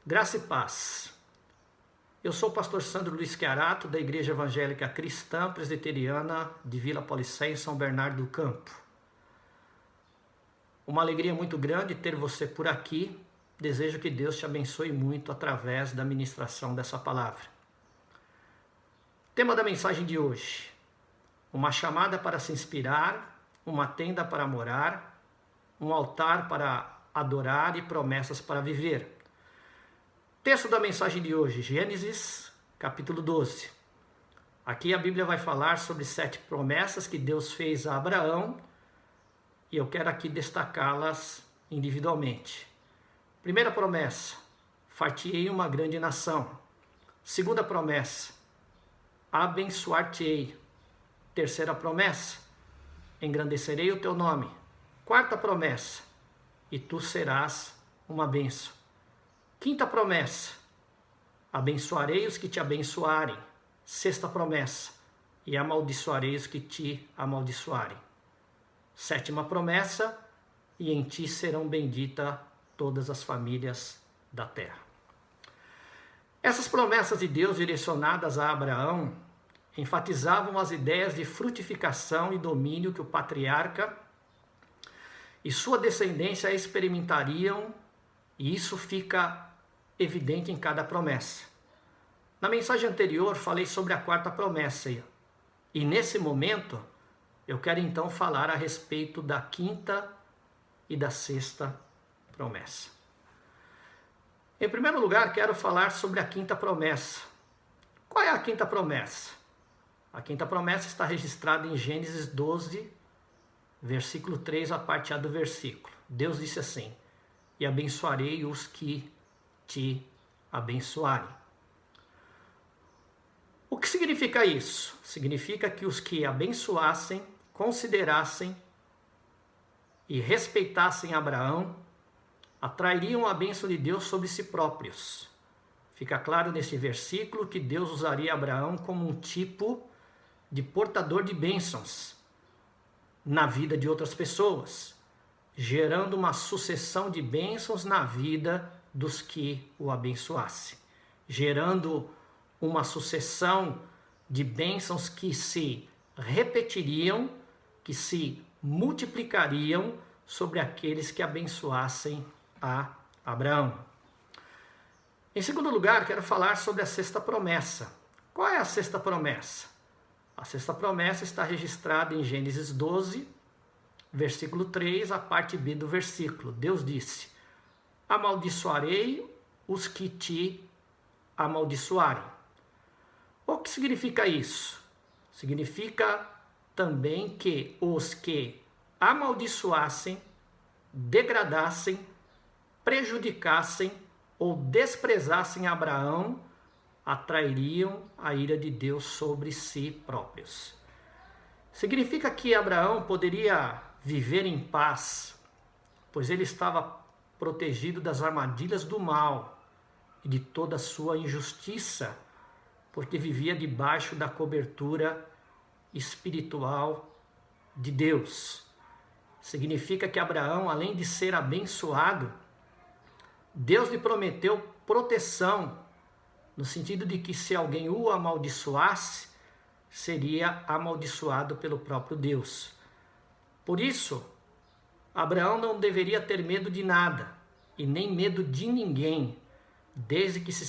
Graça e paz. Eu sou o pastor Sandro Luiz Chiarato, da Igreja Evangélica Cristã Presbiteriana de Vila Policé, em São Bernardo do Campo. Uma alegria muito grande ter você por aqui. Desejo que Deus te abençoe muito através da ministração dessa palavra. Tema da mensagem de hoje: uma chamada para se inspirar, uma tenda para morar, um altar para adorar e promessas para viver. Texto da mensagem de hoje, Gênesis, capítulo 12. Aqui a Bíblia vai falar sobre 7 promessas que Deus fez a Abraão e eu quero aqui destacá-las individualmente. Primeira promessa: far-te-ei uma grande nação. Segunda promessa: abençoar-te-ei. Terceira promessa: engrandecerei o teu nome. Quarta promessa: e tu serás uma bênção. Quinta promessa: abençoarei os que te abençoarem. Sexta promessa: e amaldiçoarei os que te amaldiçoarem. Sétima promessa: e em ti serão benditas todas as famílias da terra. Essas promessas de Deus direcionadas a Abraão enfatizavam as ideias de frutificação e domínio que o patriarca e sua descendência experimentariam, e isso fica evidente em cada promessa. Na mensagem anterior falei sobre a quarta promessa e nesse momento eu quero então falar a respeito da quinta e da sexta promessa. Em primeiro lugar, quero falar sobre a quinta promessa. Qual é a quinta promessa? A quinta promessa está registrada em Gênesis 12, versículo 3, a parte A do versículo. Deus disse assim: e abençoarei os que te abençoarem. O que significa isso? Significa que os que abençoassem, considerassem e respeitassem Abraão, atrairiam a bênção de Deus sobre si próprios. Fica claro nesse versículo que Deus usaria Abraão como um tipo de portador de bênçãos na vida de outras pessoas, gerando uma sucessão de bênçãos na vida dos que o abençoassem, gerando uma sucessão de bênçãos que se repetiriam, que se multiplicariam sobre aqueles que abençoassem a Abraão. Em segundo lugar, quero falar sobre a sexta promessa. Qual é a sexta promessa? A sexta promessa está registrada em Gênesis 12, versículo 3, a parte B do versículo. Deus disse: amaldiçoarei os que te amaldiçoarem. O que significa isso? Significa também que os que amaldiçoassem, degradassem, prejudicassem ou desprezassem Abraão, atrairiam a ira de Deus sobre si próprios. Significa que Abraão poderia viver em paz, pois ele estava protegido das armadilhas do mal e de toda a sua injustiça, porque vivia debaixo da cobertura espiritual de Deus. Significa que Abraão, além de ser abençoado, Deus lhe prometeu proteção, no sentido de que se alguém o amaldiçoasse, seria amaldiçoado pelo próprio Deus. Por isso, Abraão não deveria ter medo de nada e nem medo de ninguém, desde que se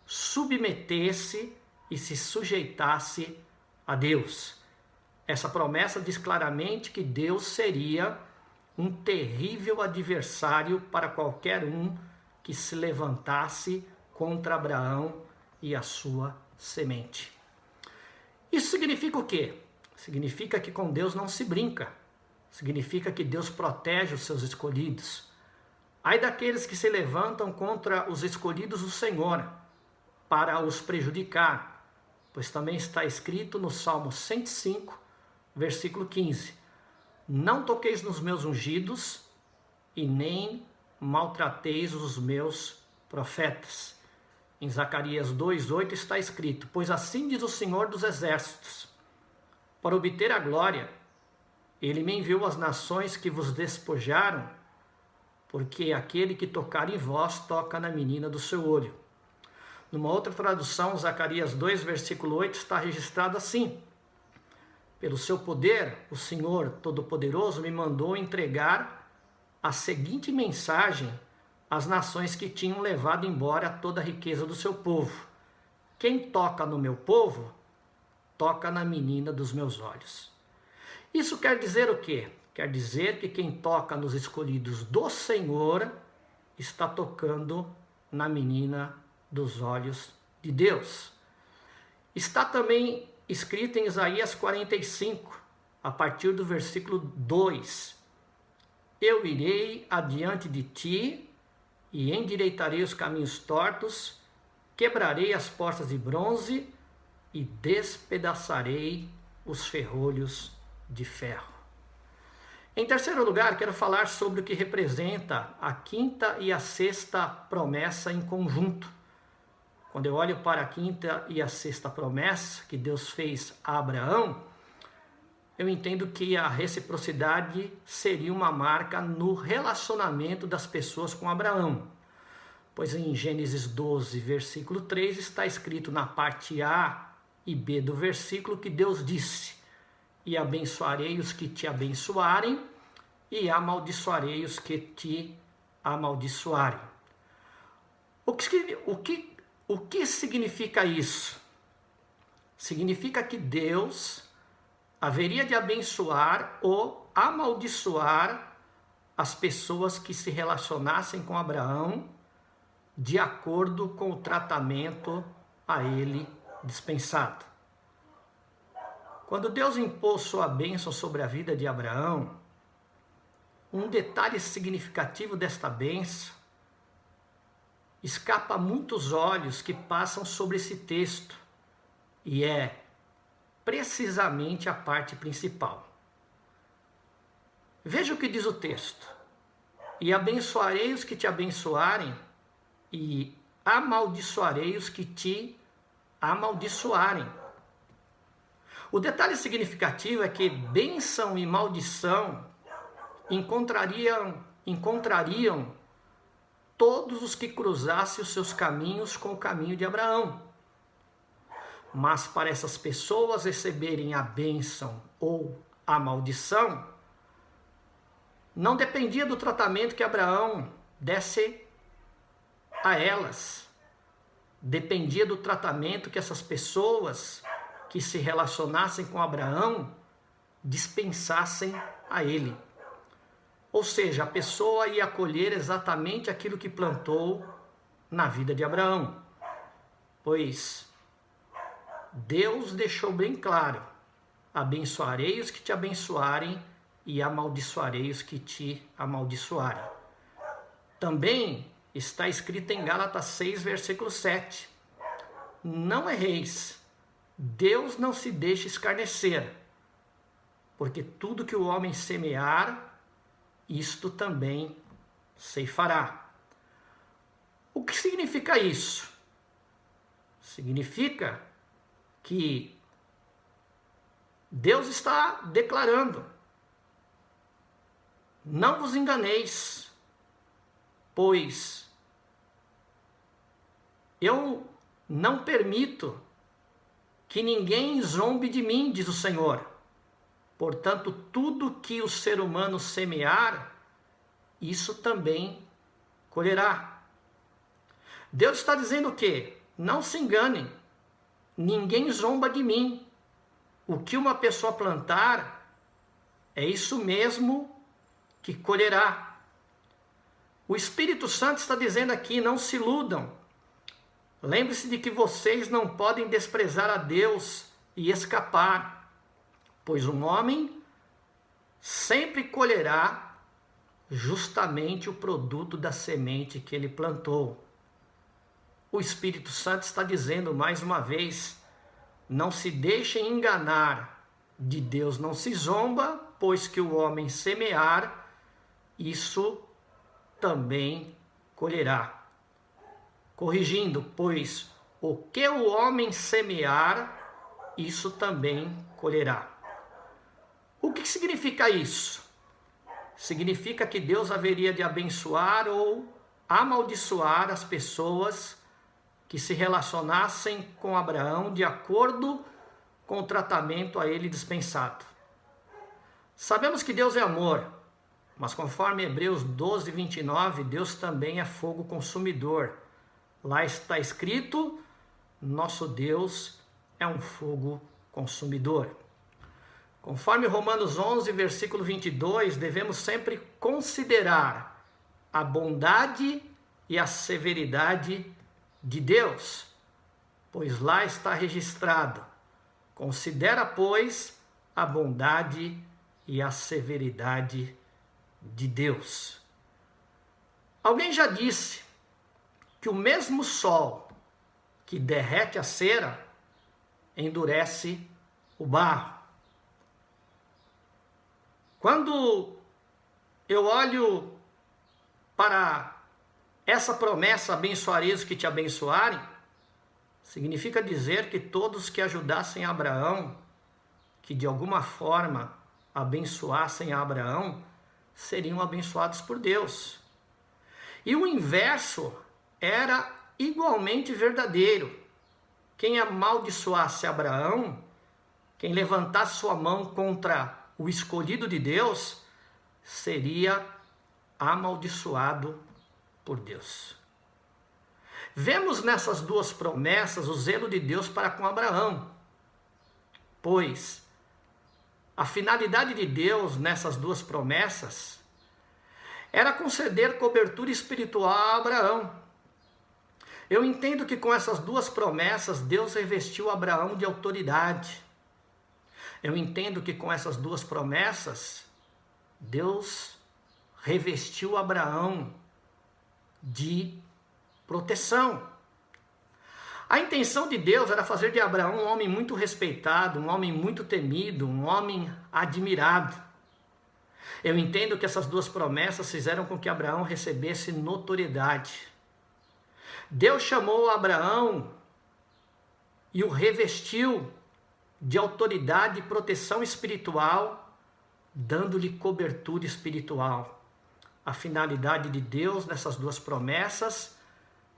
submetesse e se sujeitasse a Deus. Essa promessa diz claramente que Deus seria um terrível adversário para qualquer um que se levantasse contra Abraão e a sua semente. Isso significa o quê? Significa que com Deus não se brinca. Significa que Deus protege os seus escolhidos. Ai daqueles que se levantam contra os escolhidos do Senhor para os prejudicar, pois também está escrito no Salmo 105, versículo 15: não toqueis nos meus ungidos e nem maltrateis os meus profetas. Em Zacarias 2:8 está escrito: pois assim diz o Senhor dos Exércitos, para obter a glória, ele me enviou às nações que vos despojaram porque aquele que tocar em vós toca na menina do seu olho. Numa outra tradução, Zacarias 2, versículo 8, está registrado assim: pelo seu poder, o Senhor Todo-Poderoso me mandou entregar a seguinte mensagem às nações que tinham levado embora toda a riqueza do seu povo: quem toca no meu povo, toca na menina dos meus olhos. Isso quer dizer o quê? Quer dizer que quem toca nos escolhidos do Senhor está tocando na menina dos olhos de Deus. Está também escrito em Isaías 45, a partir do versículo 2: eu irei adiante de ti e endireitarei os caminhos tortos, quebrarei as portas de bronze e despedaçarei os ferrolhos de ferro. Em terceiro lugar, quero falar sobre o que representa a quinta e a sexta promessa em conjunto. Quando eu olho para a quinta e a sexta promessa que Deus fez a Abraão, eu entendo que a reciprocidade seria uma marca no relacionamento das pessoas com Abraão. Pois em Gênesis 12, versículo 3, está escrito na parte A e B do versículo que Deus disse: e abençoarei os que te abençoarem, e amaldiçoarei os que te amaldiçoarem. O que significa isso? Significa que Deus haveria de abençoar ou amaldiçoar as pessoas que se relacionassem com Abraão de acordo com o tratamento a ele dispensado. Quando Deus impôs sua bênção sobre a vida de Abraão, um detalhe significativo desta bênção escapa a muitos olhos que passam sobre esse texto, e é precisamente a parte principal. Veja o que diz o texto: e abençoarei os que te abençoarem, e amaldiçoarei os que te amaldiçoarem. O detalhe significativo é que bênção e maldição encontrariam todos os que cruzassem os seus caminhos com o caminho de Abraão. Mas para essas pessoas receberem a bênção ou a maldição, não dependia do tratamento que Abraão desse a elas. Dependia do tratamento que essas pessoas que se relacionassem com Abraão dispensassem a ele. Ou seja, a pessoa ia colher exatamente aquilo que plantou na vida de Abraão. Pois Deus deixou bem claro: abençoarei os que te abençoarem e amaldiçoarei os que te amaldiçoarem. Também está escrito em Gálatas 6, versículo 7. Não erreis, Deus não se deixa escarnecer, porque tudo que o homem semear, isto também ceifará. O que significa isso? Significa que Deus está declarando: não vos enganeis, pois eu não permito que ninguém zombe de mim, diz o Senhor. Portanto, tudo que o ser humano semear, isso também colherá. Deus está dizendo o quê? Não se enganem, ninguém zomba de mim. O que uma pessoa plantar, é isso mesmo que colherá. O Espírito Santo está dizendo aqui: não se iludam. Lembre-se de que vocês não podem desprezar a Deus e escapar, pois um homem sempre colherá justamente o produto da semente que ele plantou. O Espírito Santo está dizendo mais uma vez: não se deixem enganar, de Deus não se zomba, pois que o homem semear, isso também colherá. Corrigindo, pois o que o homem semear, isso também colherá. O que significa isso? significa que Deus haveria de abençoar ou amaldiçoar as pessoas que se relacionassem com Abraão de acordo com o tratamento a ele dispensado. Sabemos que Deus é amor, mas conforme Hebreus 12, 29, Deus também é fogo consumidor. Lá está escrito, nosso Deus é um fogo consumidor. Conforme Romanos 11, versículo 22, devemos sempre considerar a bondade e a severidade de Deus, pois lá está registrado, considera, pois, a bondade e a severidade de Deus. Alguém já disse que o mesmo sol que derrete a cera endurece o barro. Quando eu olho para essa promessa, abençoarei os que te abençoarem, significa dizer que todos que ajudassem Abraão, que de alguma forma abençoassem a Abraão, seriam abençoados por Deus. E o inverso era igualmente verdadeiro. Quem amaldiçoasse Abraão, quem levantasse sua mão contra o escolhido de Deus, seria amaldiçoado por Deus. Vemos nessas duas promessas o zelo de Deus para com Abraão, pois a finalidade de Deus nessas duas promessas era conceder cobertura espiritual a Abraão. Eu entendo que com essas duas promessas Deus revestiu Abraão de autoridade. Eu entendo que com essas duas promessas Deus revestiu Abraão de proteção. A intenção de Deus era fazer de Abraão um homem muito respeitado, um homem muito temido, um homem admirado. Eu entendo que essas duas promessas fizeram com que Abraão recebesse notoriedade. Deus chamou Abraão e o revestiu de autoridade e proteção espiritual, dando-lhe cobertura espiritual. A finalidade de Deus nessas duas promessas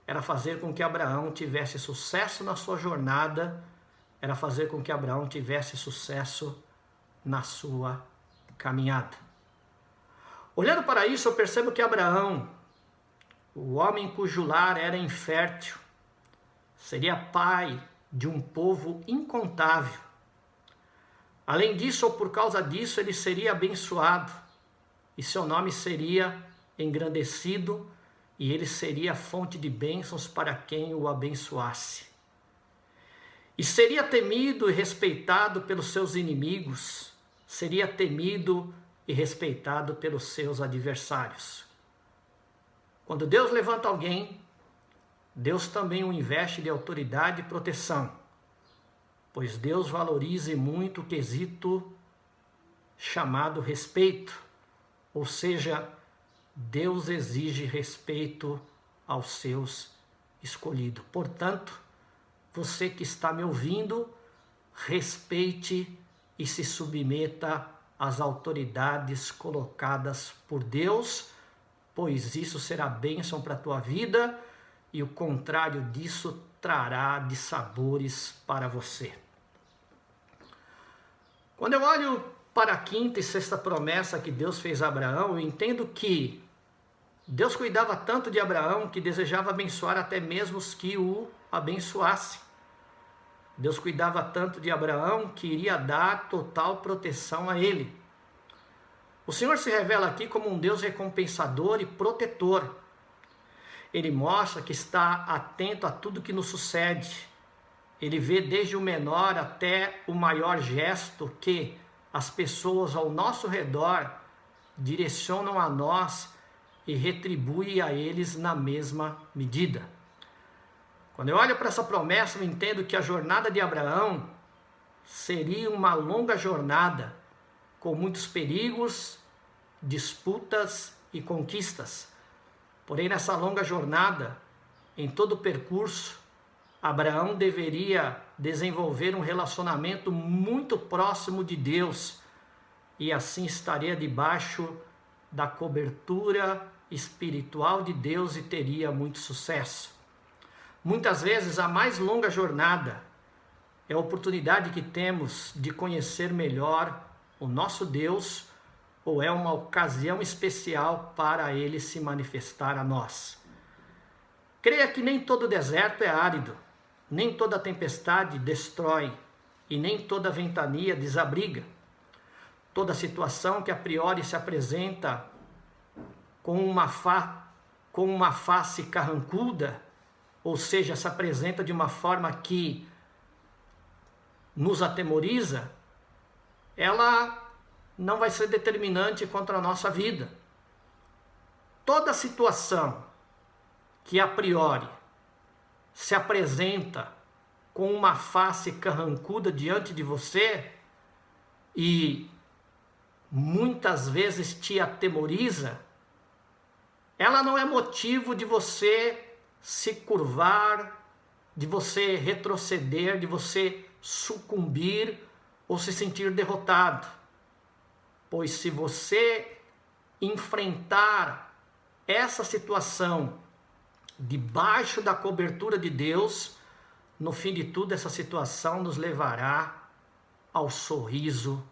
era fazer com que Abraão tivesse sucesso na sua jornada, era fazer com que Abraão tivesse sucesso na sua caminhada. Olhando para isso, eu percebo que Abraão, o homem cujo lar era infértil, seria pai de um povo incontável. Além disso, ou por causa disso, ele seria abençoado, e seu nome seria engrandecido, e ele seria fonte de bênçãos para quem o abençoasse. E seria temido e respeitado pelos seus inimigos, seria temido e respeitado pelos seus adversários. Quando Deus levanta alguém, Deus também o investe de autoridade e proteção, pois Deus valoriza muito o quesito chamado respeito, ou seja, Deus exige respeito aos seus escolhidos. Portanto, você que está me ouvindo, respeite e se submeta às autoridades colocadas por Deus, pois isso será bênção para a tua vida e o contrário disso trará dissabores para você. Quando eu olho para a quinta e sexta promessa que Deus fez a Abraão, eu entendo que Deus cuidava tanto de Abraão que desejava abençoar até mesmo os que o abençoassem. Deus cuidava tanto de Abraão que iria dar total proteção a ele. O Senhor se revela aqui como um Deus recompensador e protetor. Ele mostra que está atento a tudo que nos sucede. Ele vê desde o menor até o maior gesto que as pessoas ao nosso redor direcionam a nós e retribui a eles na mesma medida. Quando eu olho para essa promessa, eu entendo que a jornada de Abraão seria uma longa jornada, com muitos perigos, disputas e conquistas. Porém, nessa longa jornada, em todo o percurso, Abraão deveria desenvolver um relacionamento muito próximo de Deus, e assim estaria debaixo da cobertura espiritual de Deus e teria muito sucesso. Muitas vezes a mais longa jornada é a oportunidade que temos de conhecer melhor o nosso Deus, ou é uma ocasião especial para Ele se manifestar a nós. Creia que nem todo deserto é árido, nem toda tempestade destrói e nem toda ventania desabriga. Toda situação que a priori se apresenta com uma face carrancuda, ou seja, se apresenta de uma forma que nos atemoriza, ela não vai ser determinante contra a nossa vida. Toda situação que a priori se apresenta com uma face carrancuda diante de você e muitas vezes te atemoriza, ela não é motivo de você se curvar, de você retroceder, de você sucumbir ou se sentir derrotado. Pois se você enfrentar essa situação debaixo da cobertura de Deus, no fim de tudo essa situação nos levará ao sorriso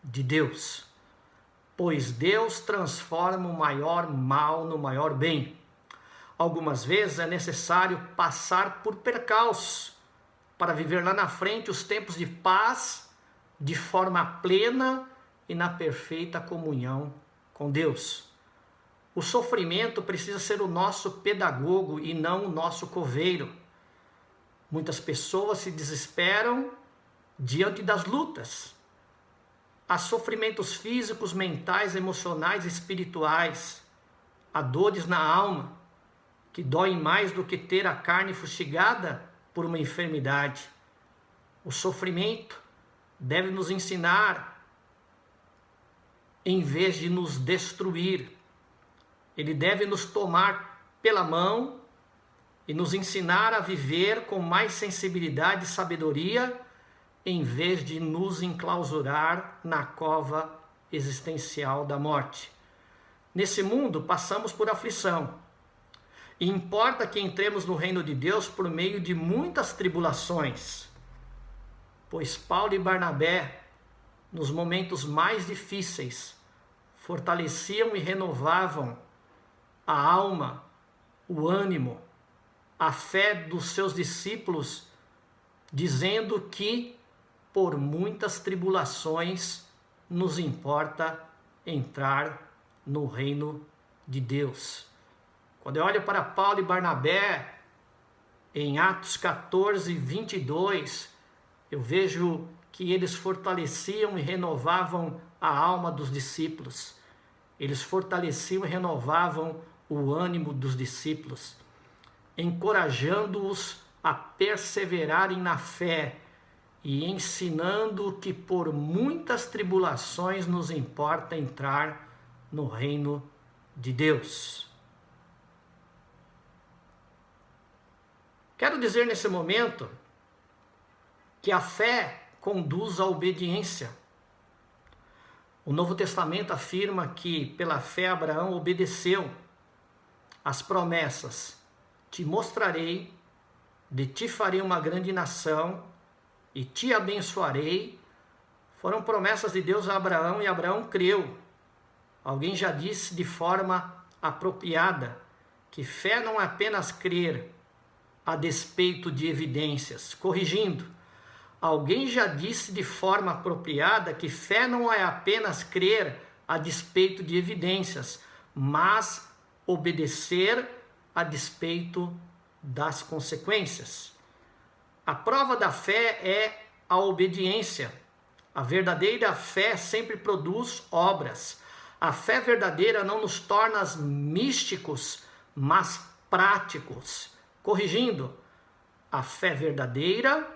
de Deus. Pois Deus transforma o maior mal no maior bem. Algumas vezes é necessário passar por percalços para viver lá na frente os tempos de paz de forma plena e na perfeita comunhão com Deus. O sofrimento precisa ser o nosso pedagogo e não o nosso coveiro. Muitas pessoas se desesperam diante das lutas. Há sofrimentos físicos, mentais, emocionais, espirituais. Há dores na alma, que doem mais do que ter a carne fustigada por uma enfermidade. O sofrimento deve nos ensinar, em vez de nos destruir. Ele deve nos tomar pela mão e nos ensinar a viver com mais sensibilidade e sabedoria, em vez de nos enclausurar na cova existencial da morte. Nesse mundo passamos por aflição, e importa que entremos no reino de Deus por meio de muitas tribulações, pois Paulo e Barnabé, nos momentos mais difíceis, fortaleciam e renovavam a alma, o ânimo, a fé dos seus discípulos, dizendo que por muitas tribulações nos importa entrar no reino de Deus. Quando eu olho para Paulo e Barnabé, em Atos 14, 22, eu vejo que eles fortaleciam e renovavam a alma dos discípulos. Eles fortaleciam e renovavam o ânimo dos discípulos, encorajando-os a perseverarem na fé e ensinando que por muitas tribulações nos importa entrar no reino de Deus. Quero dizer nesse momento que a fé conduz à obediência. O Novo Testamento afirma que pela fé Abraão obedeceu às promessas: te mostrarei, de ti farei uma grande nação e te abençoarei. Foram promessas de Deus a Abraão e Abraão creu. Alguém já disse de forma apropriada que fé não é apenas crer a despeito de evidências. Corrigindo, alguém já disse de forma apropriada que fé não é apenas crer a despeito de evidências, mas obedecer a despeito das consequências. A prova da fé é a obediência. A verdadeira fé sempre produz obras. A fé verdadeira não nos torna místicos, mas práticos. Corrigindo, a fé verdadeira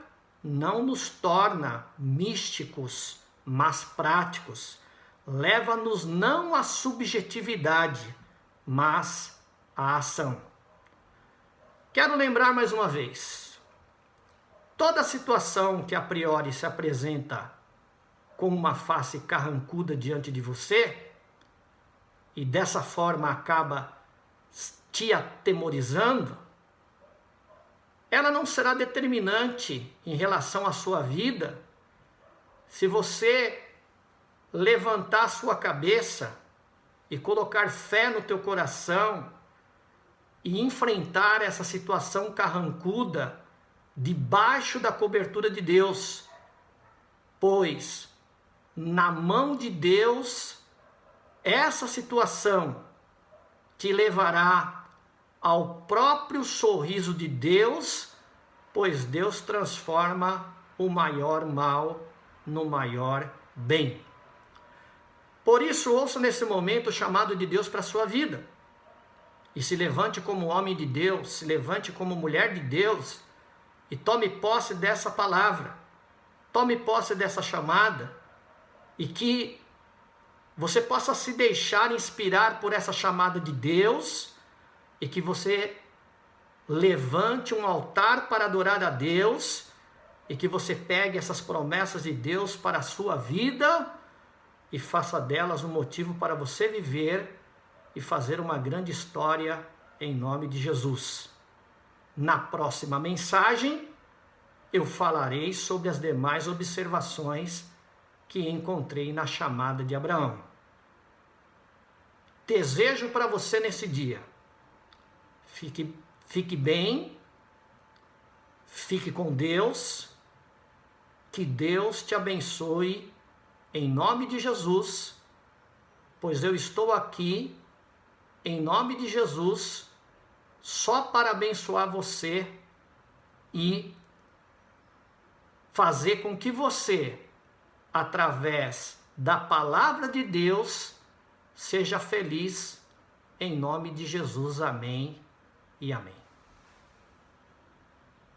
não nos torna místicos, mas práticos. Leva-nos não à subjetividade, mas à ação. Quero lembrar mais uma vez: toda situação que a priori se apresenta com uma face carrancuda diante de você, e dessa forma acaba te atemorizando, ela não será determinante em relação à sua vida se você levantar sua cabeça e colocar fé no teu coração e enfrentar essa situação carrancuda debaixo da cobertura de Deus, pois na mão de Deus essa situação te levará ao próprio sorriso de Deus, pois Deus transforma o maior mal no maior bem. Por isso, ouça nesse momento o chamado de Deus para a sua vida. E se levante como homem de Deus, se levante como mulher de Deus e tome posse dessa palavra, tome posse dessa chamada e que você possa se deixar inspirar por essa chamada de Deus e que você levante um altar para adorar a Deus e que você pegue essas promessas de Deus para a sua vida e faça delas um motivo para você viver e fazer uma grande história em nome de Jesus. Na próxima mensagem, eu falarei sobre as demais observações que encontrei na chamada de Abraão. Desejo para você nesse dia, fique bem, fique com Deus, que Deus te abençoe em nome de Jesus, pois eu estou aqui em nome de Jesus só para abençoar você e fazer com que você, através da palavra de Deus, seja feliz em nome de Jesus. Amém e amém.